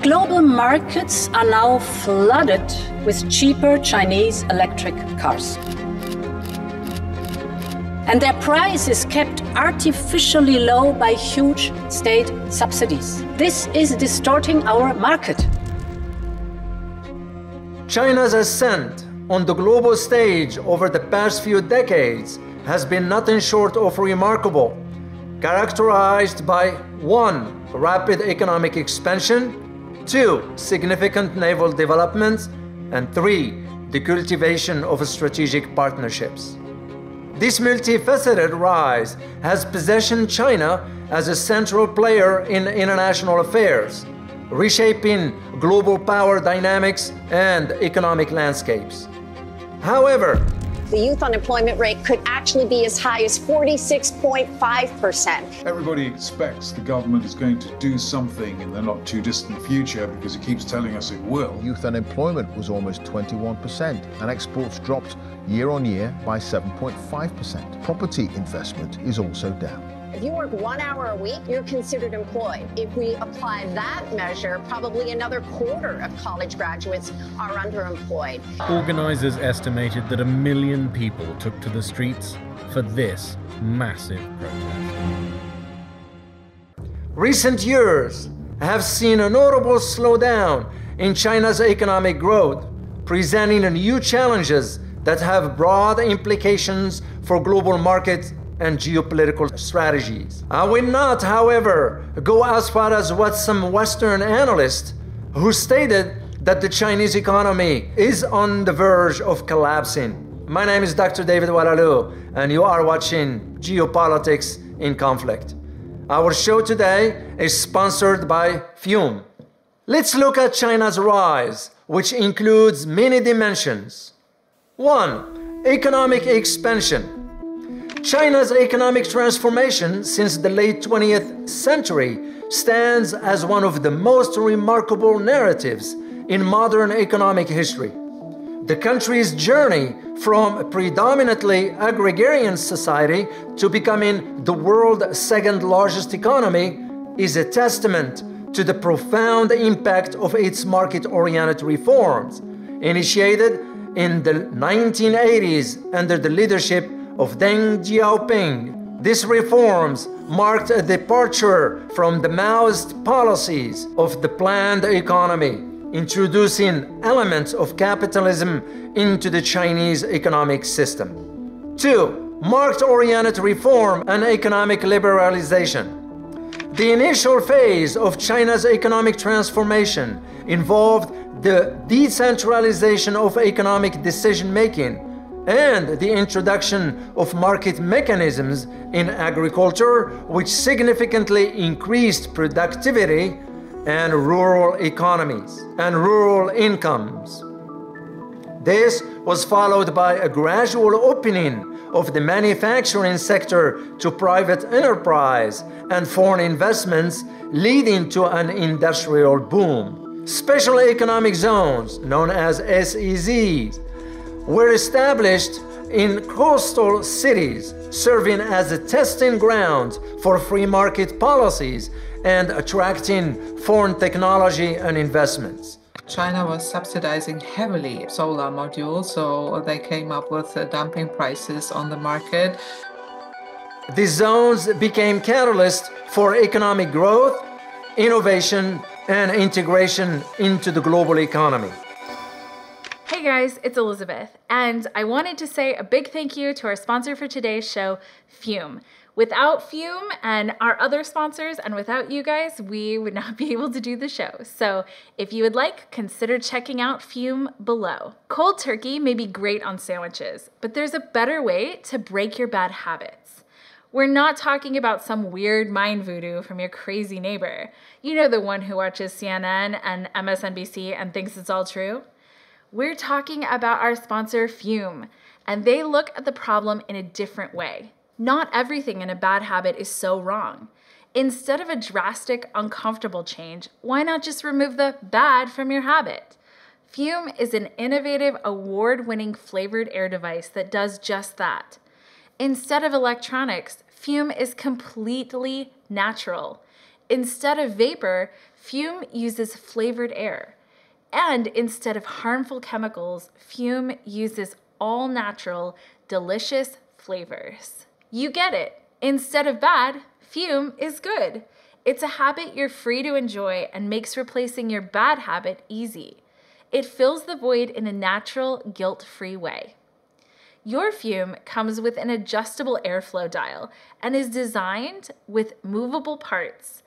Global markets are now flooded with cheaper Chinese electric cars. And their price is kept artificially low by huge state subsidies. This is distorting our market. China's ascent on the global stage over the past few decades has been nothing short of remarkable, characterized by 1. Rapid economic expansion, 2. Significant naval development, and 3. The cultivation of strategic partnerships. This multifaceted rise has positioned China as a central player in international affairs, reshaping global power dynamics and economic landscapes. However, the youth unemployment rate could actually be as high as 46.5%. Everybody expects the government is going to do something in the not too distant future because it keeps telling us it will. Youth unemployment was almost 21% and exports dropped year on year by 7.5%. Property investment is also down. If you work 1 hour a week, you're considered employed. If we apply that measure, probably another quarter of college graduates are underemployed. Organizers estimated that 1 million people took to the streets for this massive protest. Recent years have seen a notable slowdown in China's economic growth, presenting new challenges that have broad implications for global markets and geopolitical strategies. I will not, however, go as far as what some Western analysts who stated that the Chinese economy is on the verge of collapsing. My name is Dr. David Oualaalou, and you are watching Geopolitics in Conflict. Our show today is sponsored by Fume. Let's look at China's rise, which includes many dimensions. 1. Economic expansion. China's economic transformation since the late 20th century stands as one of the most remarkable narratives in modern economic history. The country's journey from a predominantly agrarian society to becoming the world's second largest economy is a testament to the profound impact of its market-oriented reforms, initiated in the 1980s under the leadership of Deng Xiaoping. These reforms marked a departure from the Maoist policies of the planned economy, introducing elements of capitalism into the Chinese economic system. 2. Market-oriented reform and economic liberalization. The initial phase of China's economic transformation involved the decentralization of economic decision-making and the introduction of market mechanisms in agriculture, which significantly increased productivity and rural economies and rural incomes. This was followed by a gradual opening of the manufacturing sector to private enterprise and foreign investments, leading to an industrial boom. Special economic zones, known as SEZs, were established in coastal cities, serving as a testing ground for free market policies and attracting foreign technology and investments. China was subsidizing heavily solar modules, so they came up with dumping prices on the market. These zones became catalysts for economic growth, innovation, and integration into the global economy. Hey guys, it's Elizabeth, and I wanted to say a big thank you to our sponsor for today's show, Fume. Without Fume and our other sponsors, and without you guys, we would not be able to do the show. So if you would like, consider checking out Fume below. Cold turkey may be great on sandwiches, but there's a better way to break your bad habits. We're not talking about some weird mind voodoo from your crazy neighbor. You know, the one who watches CNN and MSNBC and thinks it's all true. We're talking about our sponsor, Fume, and they look at the problem in a different way. Not everything in a bad habit is so wrong. Instead of a drastic, uncomfortable change, why not just remove the bad from your habit? Fume is an innovative, award-winning flavored air device that does just that. Instead of electronics, Fume is completely natural. Instead of vapor, Fume uses flavored air. And instead of harmful chemicals, Fume uses all-natural, delicious flavors. You get it. Instead of bad, Fume is good. It's a habit you're free to enjoy and makes replacing your bad habit easy. It fills the void in a natural, guilt-free way. Your Fume comes with an adjustable airflow dial and is designed with movable parts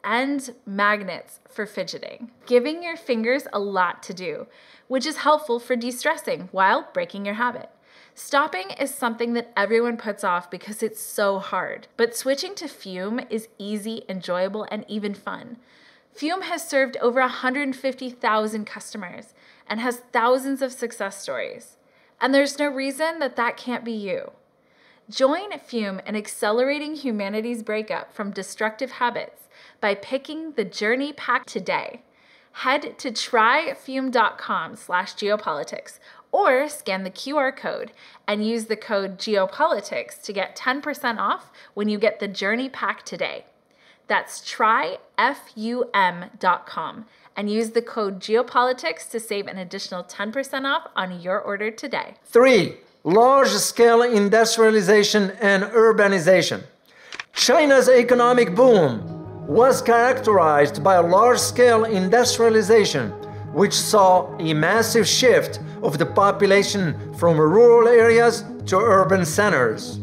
and magnets for fidgeting, giving your fingers a lot to do, which is helpful for de-stressing while breaking your habit. Stopping is something that everyone puts off because it's so hard, but switching to Fume is easy, enjoyable, and even fun. Fume has served over 150,000 customers and has thousands of success stories. And there's no reason that that can't be you. Join Fume in accelerating humanity's breakup from destructive habits by picking the Journey Pack today. Head to tryfume.com/geopolitics or scan the QR code and use the code Geopolitics to get 10% off when you get the Journey Pack today. That's tryfum.com and use the code Geopolitics to save an additional 10% off on your order today. 3. Large-scale industrialization and urbanization. China's economic boom was characterized by a large-scale industrialization, which saw a massive shift of the population from rural areas to urban centers.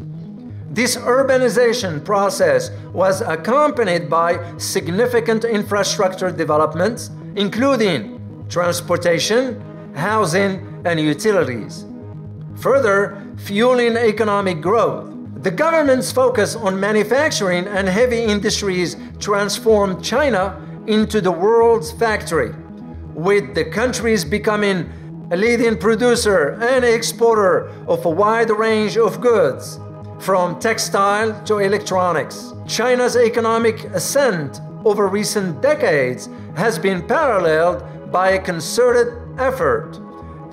This urbanization process was accompanied by significant infrastructure developments, including transportation, housing, and utilities. Further fueling economic growth, the government's focus on manufacturing and heavy industries transformed China into the world's factory, with the countries becoming a leading producer and exporter of a wide range of goods, from textile to electronics. China's economic ascent over recent decades has been paralleled by a concerted effort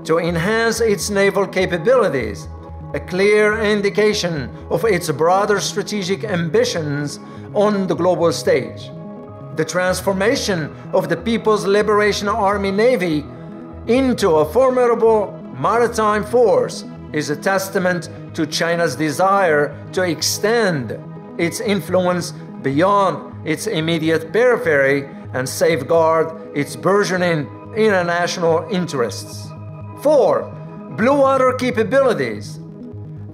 to enhance its naval capabilities, a clear indication of its broader strategic ambitions on the global stage. The transformation of the People's Liberation Army Navy into a formidable maritime force is a testament to China's desire to extend its influence beyond its immediate periphery and safeguard its burgeoning international interests. 4. Blue water capabilities.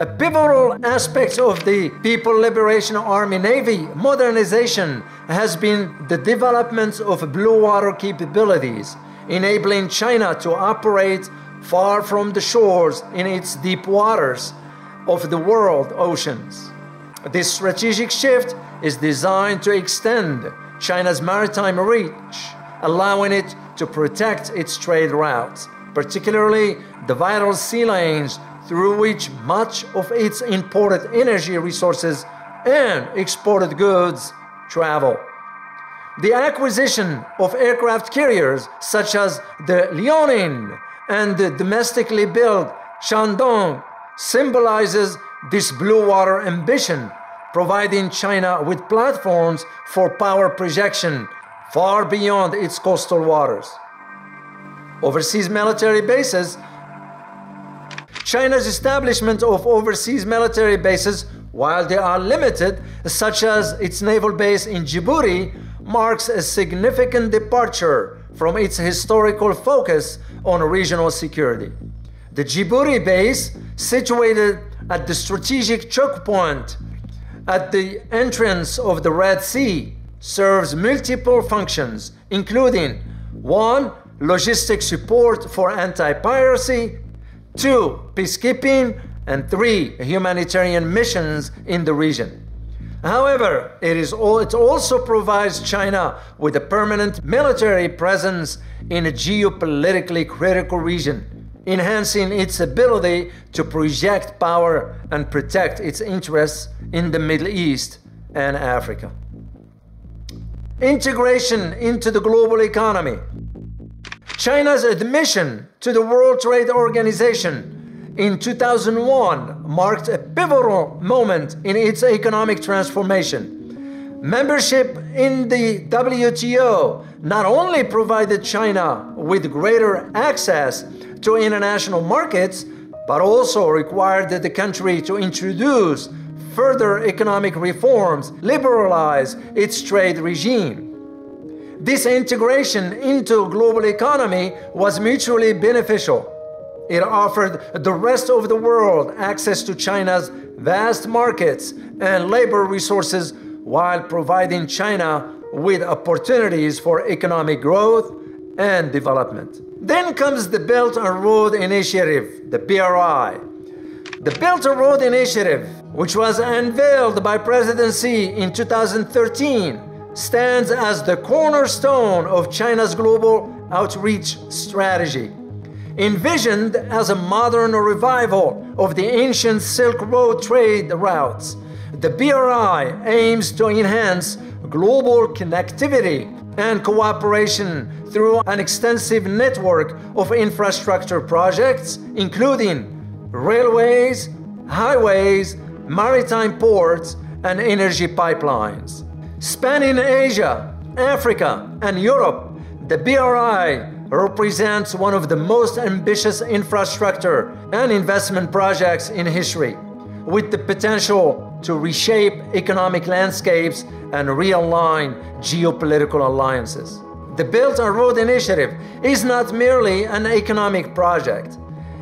A pivotal aspect of the People's Liberation Army Navy modernization has been the development of blue water capabilities, enabling China to operate far from the shores in its deep waters of the world oceans. This strategic shift is designed to extend China's maritime reach, allowing it to protect its trade routes, particularly the vital sea lanes through which much of its imported energy resources and exported goods travel. The acquisition of aircraft carriers such as the Liaoning and the domestically built Shandong symbolizes this blue water ambition, providing China with platforms for power projection far beyond its coastal waters. Overseas military bases. China's establishment of overseas military bases, while they are limited, such as its naval base in Djibouti, marks a significant departure from its historical focus on regional security. The Djibouti base, situated at the strategic choke point at the entrance of the Red Sea, serves multiple functions, including 1. Logistic support for anti-piracy, 2. Peacekeeping, and 3. Humanitarian missions in the region. However, it also provides China with a permanent military presence in a geopolitically critical region, enhancing its ability to project power and protect its interests in the Middle East and Africa. Integration into the global economy. China's admission to the World Trade Organization in 2001 marked a pivotal moment in its economic transformation. Membership in the WTO not only provided China with greater access to international markets, but also required the country to introduce further economic reforms, liberalize its trade regime. This integration into a global economy was mutually beneficial. It offered the rest of the world access to China's vast markets and labor resources while providing China with opportunities for economic growth and development. Then comes the Belt and Road Initiative, the BRI. The Belt and Road Initiative, which was unveiled by President Xi in 2013, stands as the cornerstone of China's global outreach strategy. Envisioned as a modern revival of the ancient Silk Road trade routes, the BRI aims to enhance global connectivity and cooperation through an extensive network of infrastructure projects, including railways, highways, maritime ports, and energy pipelines. Spanning Asia, Africa, and Europe, the BRI represents one of the most ambitious infrastructure and investment projects in history, with the potential to reshape economic landscapes and realign geopolitical alliances. The Belt and Road Initiative is not merely an economic project.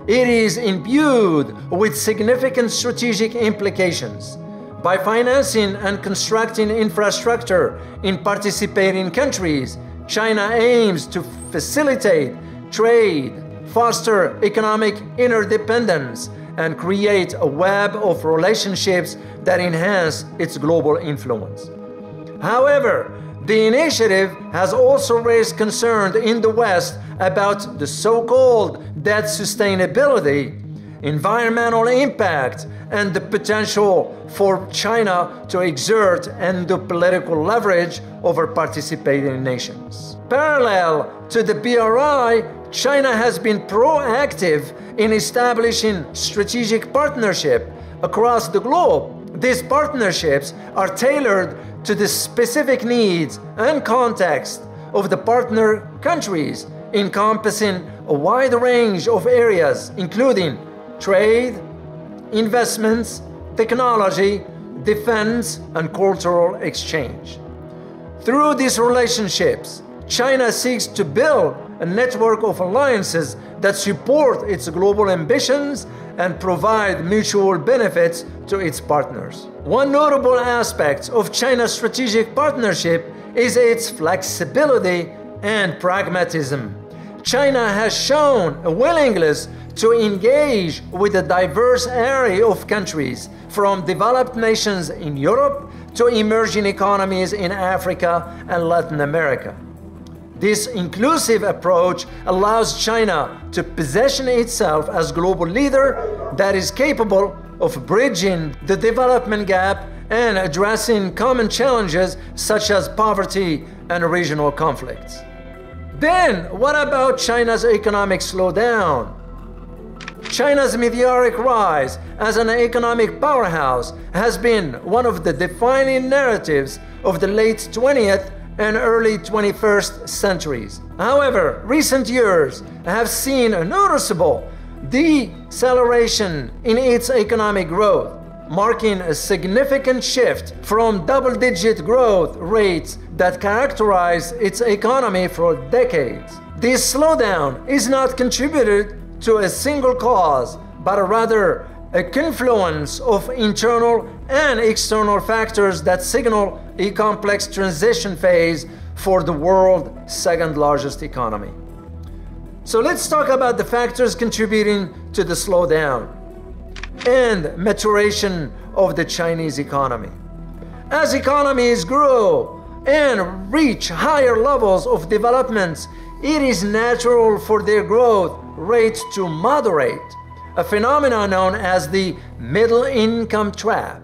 It is imbued with significant strategic implications. By financing and constructing infrastructure in participating countries, China aims to facilitate trade, foster economic interdependence, and create a web of relationships that enhance its global influence. However, the initiative has also raised concern in the West about the so-called debt sustainability, environmental impact, and the potential for China to exert endo-political leverage over participating nations. Parallel to the BRI, China has been proactive in establishing strategic partnership across the globe. These partnerships are tailored to the specific needs and context of the partner countries, encompassing a wide range of areas, including trade, investments, technology, defense, and cultural exchange. Through these relationships, China seeks to build a network of alliances that support its global ambitions and provide mutual benefits to its partners. One notable aspect of China's strategic partnership is its flexibility and pragmatism. China has shown a willingness to engage with a diverse array of countries, from developed nations in Europe to emerging economies in Africa and Latin America. This inclusive approach allows China to position itself as a global leader that is capable of bridging the development gap and addressing common challenges such as poverty and regional conflicts. Then, what about China's economic slowdown? China's meteoric rise as an economic powerhouse has been one of the defining narratives of the late 20th and early 21st centuries. However, recent years have seen a noticeable deceleration in its economic growth, marking a significant shift from double-digit growth rates that characterized its economy for decades. This slowdown is not contributed to a single cause, but rather a confluence of internal and external factors that signal a complex transition phase for the world's second largest economy. So let's talk about the factors contributing to the slowdown and maturation of the Chinese economy. As economies grow and reach higher levels of development, it is natural for their growth rate to moderate, a phenomenon known as the middle income trap.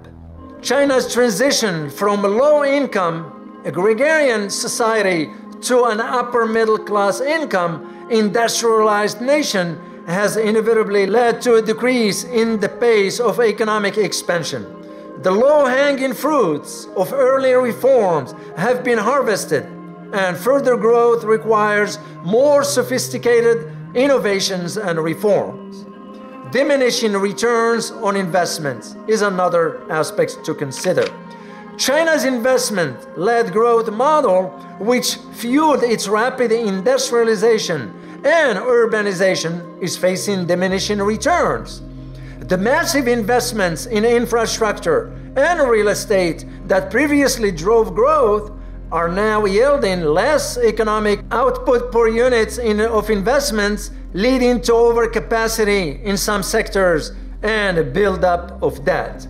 China's transition from a low-income, agrarian society to an upper middle-class income, industrialized nation has inevitably led to a decrease in the pace of economic expansion. The low-hanging fruits of earlier reforms have been harvested, and further growth requires more sophisticated innovations and reforms. Diminishing returns on investments is another aspect to consider. China's investment-led growth model, which fueled its rapid industrialization and urbanization, is facing diminishing returns. The massive investments in infrastructure and real estate that previously drove growth are now yielding less economic output per unit of investments, leading to overcapacity in some sectors and a buildup of debt.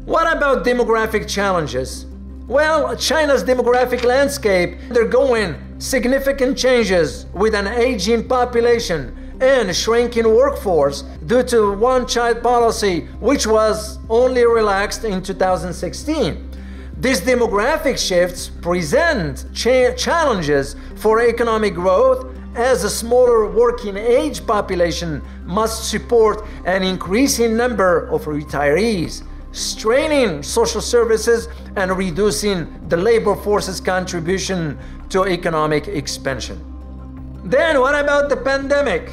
What about demographic challenges? Well, China's demographic landscape is undergoing significant changes with an aging population and shrinking workforce due to one-child policy, which was only relaxed in 2016. These demographic shifts present challenges for economic growth, as a smaller working age population must support an increasing number of retirees, straining social services and reducing the labor force's contribution to economic expansion. Then what about the pandemic?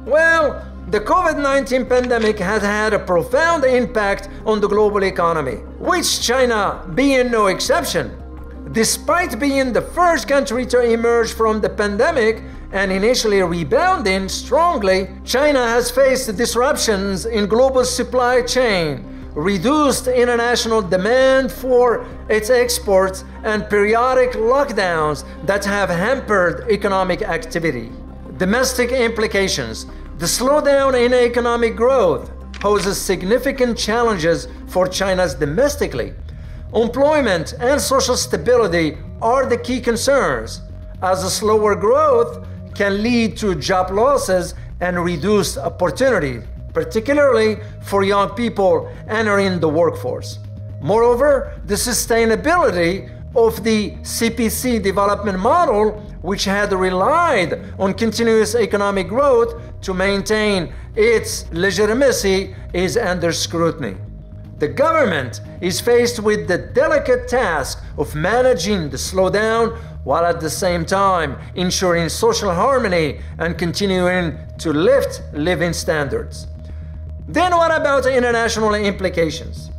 Well, the COVID-19 pandemic has had a profound impact on the global economy, which China being no exception. Despite being the first country to emerge from the pandemic and initially rebounding strongly, China has faced disruptions in global supply chain, reduced international demand for its exports, and periodic lockdowns that have hampered economic activity. Domestic implications. The slowdown in economic growth poses significant challenges for China's domestically. Employment and social stability are the key concerns, as a slower growth can lead to job losses and reduced opportunity, particularly for young people entering the workforce. Moreover, the sustainability of the CPC development model, which had relied on continuous economic growth to maintain its legitimacy, is under scrutiny. The government is faced with the delicate task of managing the slowdown while at the same time ensuring social harmony and continuing to lift living standards. Then what about international implications?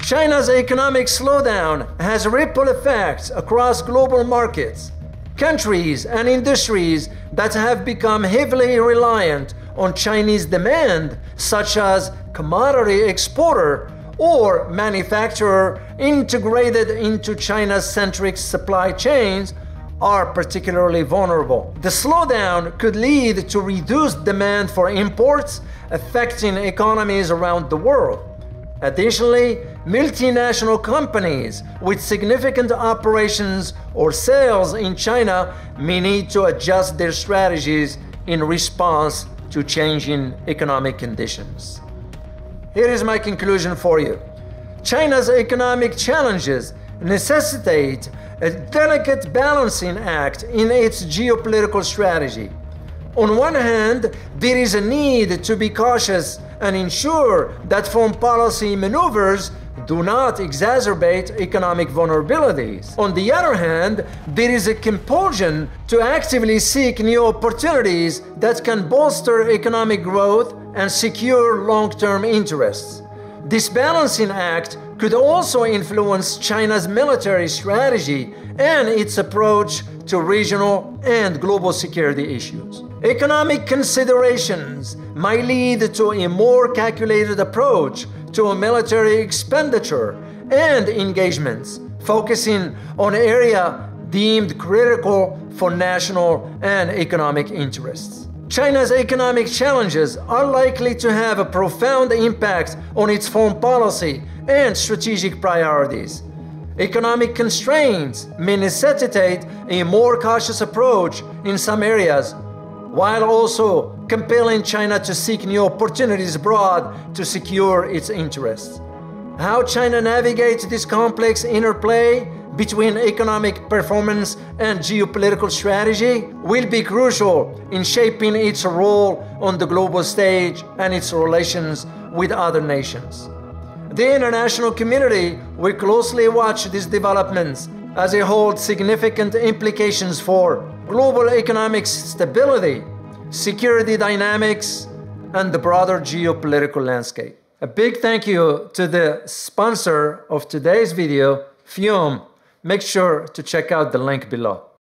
China's economic slowdown has ripple effects across global markets. Countries and industries that have become heavily reliant on Chinese demand, such as commodity exporter or manufacturer integrated into China-centric supply chains, are particularly vulnerable. The slowdown could lead to reduced demand for imports, affecting economies around the world. Additionally, multinational companies with significant operations or sales in China may need to adjust their strategies in response to changing economic conditions. Here is my conclusion for you. China's economic challenges necessitate a delicate balancing act in its geopolitical strategy. On one hand, there is a need to be cautious and ensure that foreign policy maneuvers do not exacerbate economic vulnerabilities. On the other hand, there is a compulsion to actively seek new opportunities that can bolster economic growth and secure long-term interests. This balancing act could also influence China's military strategy and its approach to regional and global security issues. Economic considerations might lead to a more calculated approach to military expenditure and engagements, focusing on areas deemed critical for national and economic interests. China's economic challenges are likely to have a profound impact on its foreign policy and strategic priorities. Economic constraints may necessitate a more cautious approach in some areas, while also compelling China to seek new opportunities abroad to secure its interests. How China navigates this complex interplay between economic performance and geopolitical strategy will be crucial in shaping its role on the global stage and its relations with other nations. The international community will closely watch these developments as they hold significant implications for global economic stability, security dynamics, and the broader geopolitical landscape. A big thank you to the sponsor of today's video, Fume. Make sure to check out the link below.